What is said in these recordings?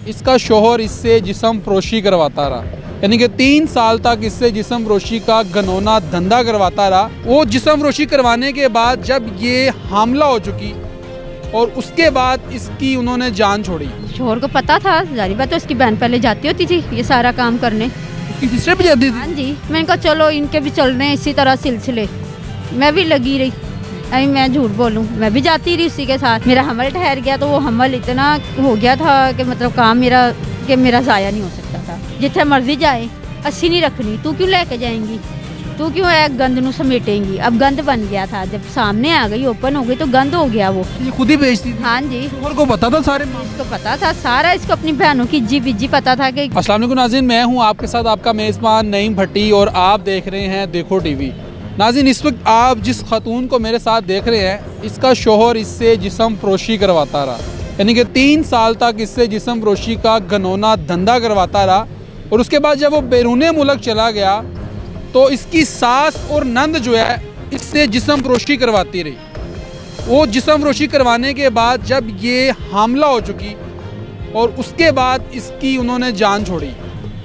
इसका शोहर इससे जिस्म फरोशी करवाता रहा, यानी कि 3 साल तक इससे जिस्म फरोशी का घनौना धंधा करवाता रहा। वो जिस्म फरोशी करवाने के बाद जब ये हामला हो चुकी और उसके बाद इसकी उन्होंने जान छोड़ी। शोहर को पता था, जारी बात है, उसकी बहन पहले जाती होती थी ये सारा काम करने। उसकी सिस्टर भी जाती थी? हाँ जी, मैंने कहा चलो इनके भी चल रहे हैं इसी तरह सिलसिले, मैं भी लगी रही। अभी मैं झूठ बोलूं, मैं भी जाती रही उसी के साथ। मेरा हमल ठहर गया तो वो हमल इतना हो गया था कि मतलब काम मेरा ज़ाया नहीं हो सकता था। जिथे मर्जी जाए, अस्सी नहीं रखनी, तू क्यों लेके जाएंगी, तू क्यों है गंद नू समेटेंगी। अब गंद बन गया था, जब सामने आ गई, ओपन हो गई तो गंद हो गया। वो ये खुद ही बेचती थी? हाँ जी। शोहर को पता था सारे? इसको पता था सारा, इसको अपनी बहनों की इज्जी बिज्जी पता था कि। अस्सलाम वालेकुम नाज़रीन, मैं हूं आपके साथ आपका मेज़बान नईम भट्टी और आप देख रहे हैं देखो टीवी। नाज़रीन, इस वक्त आप जिस खातून को मेरे साथ देख रहे हैं, इसका शोहर इससे जिस्म फरोशी करवाता रहा, यानी कि 3 साल तक इससे जिस्म फरोशी का घनौना धंधा करवाता रहा। और उसके बाद जब वो बैरूने मुल्क चला गया तो इसकी सास और नंद जो है इससे जिस्म फरोशी करवाती रही। वो जिस्म फरोशी करवाने के बाद जब ये हामला हो चुकी और उसके बाद इसकी उन्होंने जान छोड़ी,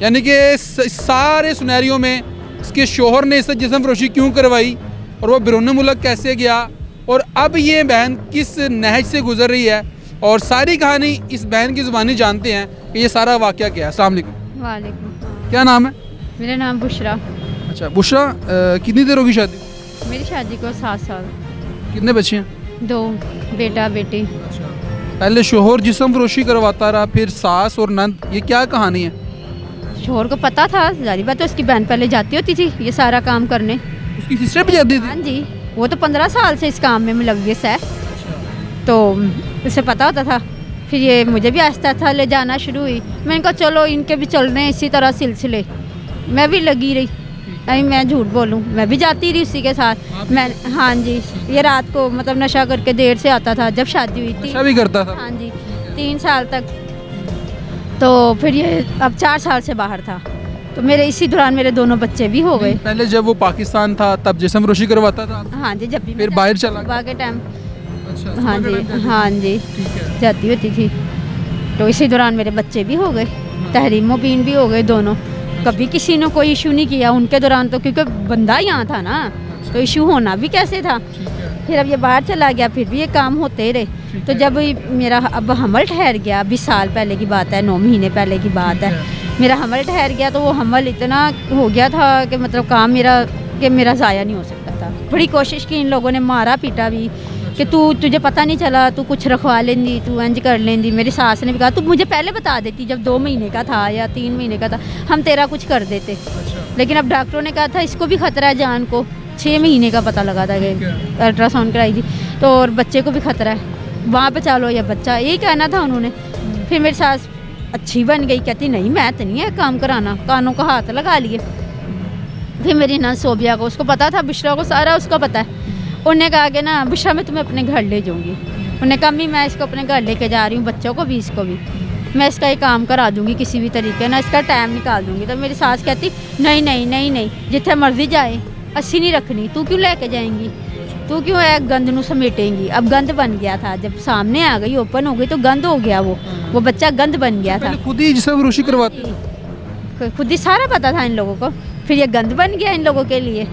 यानी कि सारे सुनहरियों में इसके शोहर ने इससे जिस्म फरोशी क्यों करवाई और वो बैरूने मुल्क कैसे गया और अब ये बहन किस नहज से गुजर रही है, और सारी कहानी इस बहन की ज़ुबानी जानते हैं कि ये सारा वाक़या क्या है। अस्सलाम वालेकुम। वालेकुम। क्या नाम है? मेरा नाम बुशरा। अच्छा बुशरा, कितनी देर होगी शादी? मेरी शादी को 7 साल। कितने बच्चे हैं? 2 बेटा बेटी। अच्छा, पहले शोहर जिस्म फरोशी करवाता रहा, फिर सास और नंद, ये क्या कहानी है? शोहर को पता था, जारी बात है, उसकी बहन पहले जाती होती थी ये सारा काम करने। उसकी सिस्टर भी जाती थी? हाँ जी, वो तो 15 साल से इस काम में मुलव्विस है। तो उसे पता होता था। फिर ये मुझे भी आहिस्ता आहिस्ता ले जाना शुरू हुई। मैंने कहा चलो इनके भी चल रहे हैं इसी तरह सिलसिले, मैं भी लगी रही। अभी मैं झूठ बोलूं, मैं भी जाती रही उसी के साथ। मैं हाँ जी, ये रात को मतलब नशा करके देर से आता था। जब शादी हुई थी नशा भी करता था? हाँ जी, 3 साल तक। तो फिर ये अब 4 साल से बाहर था, तो मेरे इसी दौरान मेरे दोनों बच्चे भी हो गए। पहले जब वो पाकिस्तान था तब जिस्म फरोशी करवाता था? हाँ जी, जब भी फिर बाहर चला सुबह के टाइम। अच्छा, हाँ जी जाती होती थी। तो इसी दौरान मेरे बच्चे भी हो गए, तहरीमो बीन भी हो गए दोनों। कभी किसी ने कोई इशू नहीं किया उनके दौरान, तो क्योंकि बंदा यहाँ था ना, तो इशू होना भी कैसे था। फिर अब ये बाहर चला गया, फिर भी ये काम होते रहे। तो जब मेरा अब हमल ठहर गया, 20 साल पहले की बात है, 9 महीने पहले की बात है, मेरा हमल ठहर गया तो वो हमल इतना हो गया था कि मतलब काम मेरा ज़ाया नहीं हो सकता था। बड़ी कोशिश की इन लोगों ने, मारा पीटा भी कि तुझे पता नहीं चला, तू कुछ रखवा लेंदी, तू इंज कर लेंदी। मेरी सास ने भी कहा तू मुझे पहले बता देती, जब 2 महीने का था या 3 महीने का था, हम तेरा कुछ कर देते। लेकिन अब डॉक्टरों ने कहा था इसको भी खतरा है जान को। 6 महीने का पता लगा था कि अल्ट्रासाउंड कराई थी, तो और बच्चे को भी खतरा है, वहाँ पे चालो या बच्चा, यही कहना था उन्होंने। फिर मेरी सास अच्छी बन गई, कहती नहीं मैं तो नहीं है काम कराना, कानों का हाथ लगा लिए। फिर मेरी ना सोबिया को, उसको पता था, बुशरा को सारा उसका पता है। उन्होंने कहा कि ना बुशरा मैं तुम्हें अपने घर ले जाऊँगी। उन्होंने कहा अम्मी मैं इसको अपने घर लेके जा रही हूँ, बच्चों को भी इसको भी, मैं इसका ये काम करा दूँगी किसी भी तरीके ना, इसका टाइम निकाल दूँगी। तो मेरी सास कहती नहीं नहीं नहीं नहीं, जिथे मर्जी जाए, अस्सी नहीं रखनी, तू क्यों लेके जाएंगी, तू क्यों है गंद नू समेटेंगी। अब गंद बन गया था, जब सामने आ गई, ओपन हो गई तो गंद हो गया। वो बच्चा गंद बन गया था। खुद ही जिस्म फरोशी करवाती? खुद ही सारा पता था इन लोगों को। फिर ये गंद बन गया इन लोगों के लिए।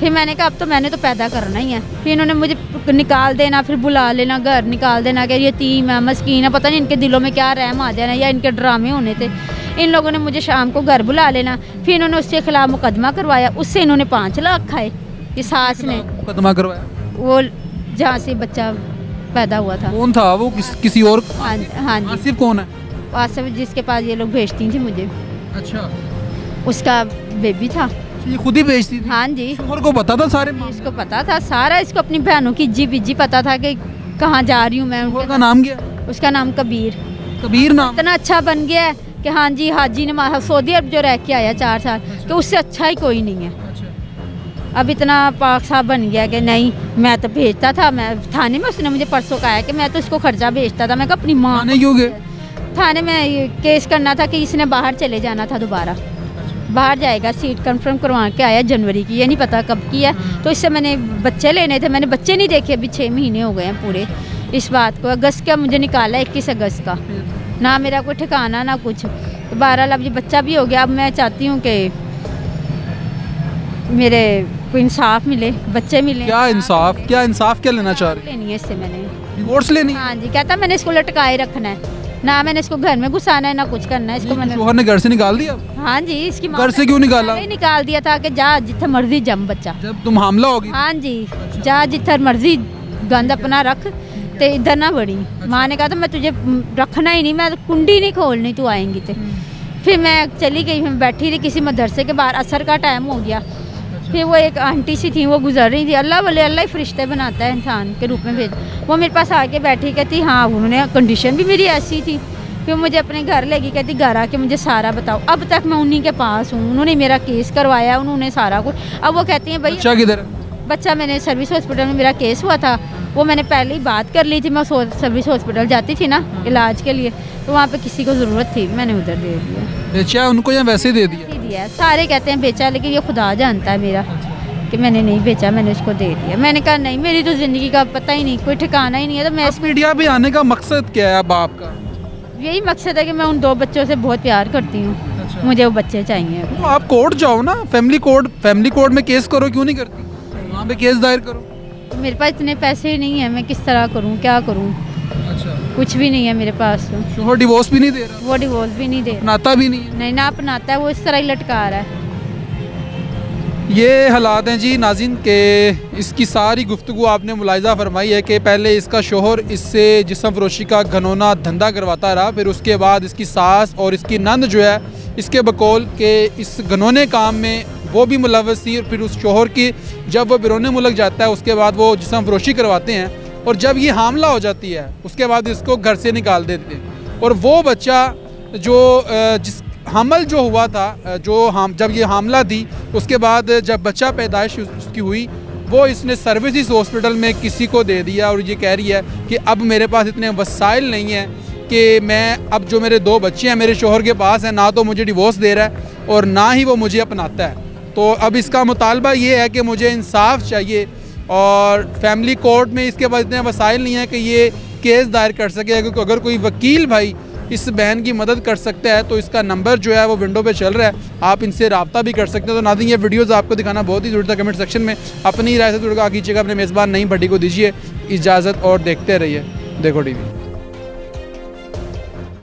फिर मैंने कहा अब तो मैंने तो पैदा करना ही है। फिर इन्होंने मुझे निकाल देना, फिर बुला लेना घर, निकाल देना कि ये तीम है, मस्कीन है, पता नहीं इनके दिलों में क्या रहम आ जाना या इनके ड्रामे होने थे। इन लोगों ने मुझे शाम को घर बुला लेना, फिर इन्होंने उसके खिलाफ मुकदमा करवाया, उससे इन्होंने 5 लाख खाए। ये सास ने मुकदमा करवाया? वो जहाँ से बच्चा पैदा हुआ था। कौन था वो? किसी और? हाँ जी। आसिफ कौन है? आसिफ जिसके पास ये लोग भेजती थी मुझे। अच्छा, उसका बेबी था। ये खुद ही बेचती थी? हाँ जी। शोहर को पता था सारे? इसको पता था सारा, इसको अपनी बहनों की इज्जी बिज्जी पता था कि कहाँ जा रही हूँ मैं। उनका नाम क्या? उसका नाम कबीर। कबीर नाम? इतना अच्छा बन गया है कि हाँ जी, हाजी ने सऊदी अरब जो रह के आया 4 साल, कि उससे अच्छा ही कोई नहीं है। अब इतना पाक साहब बन गया कि नहीं मैं तो भेजता था, मैं थाने में, उसने मुझे परसों कहा कि मैं तो इसको खर्चा भेजता था। मैं कहा अपनी माँ थाने क्यों गए? थाने में केस करना था कि इसने बाहर चले जाना था, दोबारा बाहर जाएगा, सीट कंफर्म करवा के आया जनवरी की, ये नहीं पता कब की है। तो इससे मैंने बच्चे लेने थे, मैंने बच्चे नहीं देखे, अभी 6 महीने हो गए हैं पूरे इस बात को। अगस्त का मुझे निकाला, 21 अगस्त का। ना मेरा कोई ठिकाना ना कुछ। तो बहरहाल अब ये बच्चा भी हो गया, अब मैं चाहती हूँ कि मेरे को इंसाफ मिले, बच्चे मिले। क्या इंसाफ क्या लेना चाह रही लेनी है इससे मैंने, डिवोर्स लेनी? हाँ जी, कहता मैंने इसको लटकाए रखना है, ना मैंने इसको घर में घुसाना है ना कुछ करना है इसको। मैंने शोहर ने घर से निकाल दिया? हाँ जी, इसकी घर से क्यों निकाला? निकाल दिया था कि जा जिथे मर्जी जम बच्चा। जब तुम हामला होगी? हाँ जी, जा जिथे मर्जी गंद अपना रख, ते इधर ना बढ़ी। माँ ने कहा तो मैं तुझे रखना ही नहीं, मैं कुंडी नहीं खोलनी तू आएंगी तो। फिर मैं चली गई, मैं बैठी रही किसी मदरसे के बाहर, असर का टाइम हो गया। फिर वो एक आंटी सी थी, वो गुजर रही थी। अल्लाह बोले अल्लाह ही फरिश्ते बनाता है इंसान के रूप में भेज। वो मेरे पास आके बैठी, कहती हाँ, उन्होंने कंडीशन भी मेरी ऐसी थी। फिर मुझे अपने घर ले गई, कहती घर आके मुझे सारा बताओ। अब तक मैं उन्हीं के पास हूँ, उन्होंने मेरा केस करवाया, उन्होंने सारा कुछ। अब वो कहती हैं भाई बच्चा किधर? बच्चा मैंने सर्विस हॉस्पिटल में, मेरा केस हुआ था, वो मैंने पहले ही बात कर ली थी। मैं सर्विस हॉस्पिटल जाती थी ना इलाज के लिए, तो वहाँ पे किसी को ज़रूरत थी, मैंने उधर दे दिया। बेचा उनको या वैसे ही दे दिया? सारे कहते हैं बेचा, लेकिन ये खुदा जानता है मेरा कि मैंने नहीं बेचा, मैंने उसको दे दिया। मैंने कहा नहीं, मेरी तो ज़िंदगी का पता ही नहीं, कोई ठिकाना ही नहीं है। तो मैं मीडिया पे आने का मकसद क्या है अब आपका? यही मकसद है कि मैं उन 2 बच्चों से बहुत प्यार करती हूँ। अच्छा। मुझे वो बच्चे चाहिए। तो आप कोर्ट जाओ ना, फैमिली कोर्ट में केस करो, क्यों नहीं करती? वहाँ पे केस दायर करो। तो मेरे पास इतने पैसे ही नहीं है, मैं किस तरह करूँ, क्या करूँ? अच्छा, कुछ भी नहीं है मेरे पास। तो शोहर डिवोर्स भी नहीं दे रहा? वो डिवोर्स भी नहीं दे रहा, अपनाता भी नहीं है? नहीं ना अपनाता है, वो इस तरह ही लटका रहा है। ये हालात हैं जी नाज़रीन के। इसकी सारी गुफ्तगू आपने मुलाहिज़ा फरमाई है कि पहले इसका शोहर इससे जिस्म फरोशी का घनौना धंधा करवाता रहा, फिर उसके बाद इसकी सास और इसकी नंद जो है इसके बकौल के इस घनौने काम में वो भी मुलव्वस थी। और फिर उस शोहर की जब वो बिरोन मुल्क जाता है उसके बाद वो जिस्म फरोशी करवाते हैं, और जब ये हामला हो जाती है उसके बाद इसको घर से निकाल देते हैं। और वो बच्चा जो जिस हमल जो हुआ था, जब ये हामला थी उसके बाद जब बच्चा पैदाइश उसकी हुई, वो इसने सर्विसेज हॉस्पिटल में किसी को दे दिया। और ये कह रही है कि अब मेरे पास इतने वसाइल नहीं हैं कि मैं, अब जो मेरे 2 बच्चे हैं मेरे शोहर के पास हैं, ना तो मुझे डिवोर्स दे रहा है और ना ही वो मुझे अपनाता है। तो अब इसका मुतालबा ये है कि मुझे इंसाफ चाहिए, और फैमिली कोर्ट में इसके पास इतने वसाइल नहीं है कि ये केस दायर कर सके। क्योंकि अगर कोई वकील भाई इस बहन की मदद कर सकता है तो इसका नंबर जो है वो विंडो पे चल रहा है, आप इनसे रब्ता भी कर सकते हैं। तो नाज़रीन, ये वीडियोज़ आपको दिखाना बहुत ही ज़रूरी था। कमेंट सेक्शन में अपनी राय से जुड़ कर कीजिएगा, अपने मेज़बान नईम भट्टी को दीजिए इजाज़त और देखते रहिए देखो टीवी।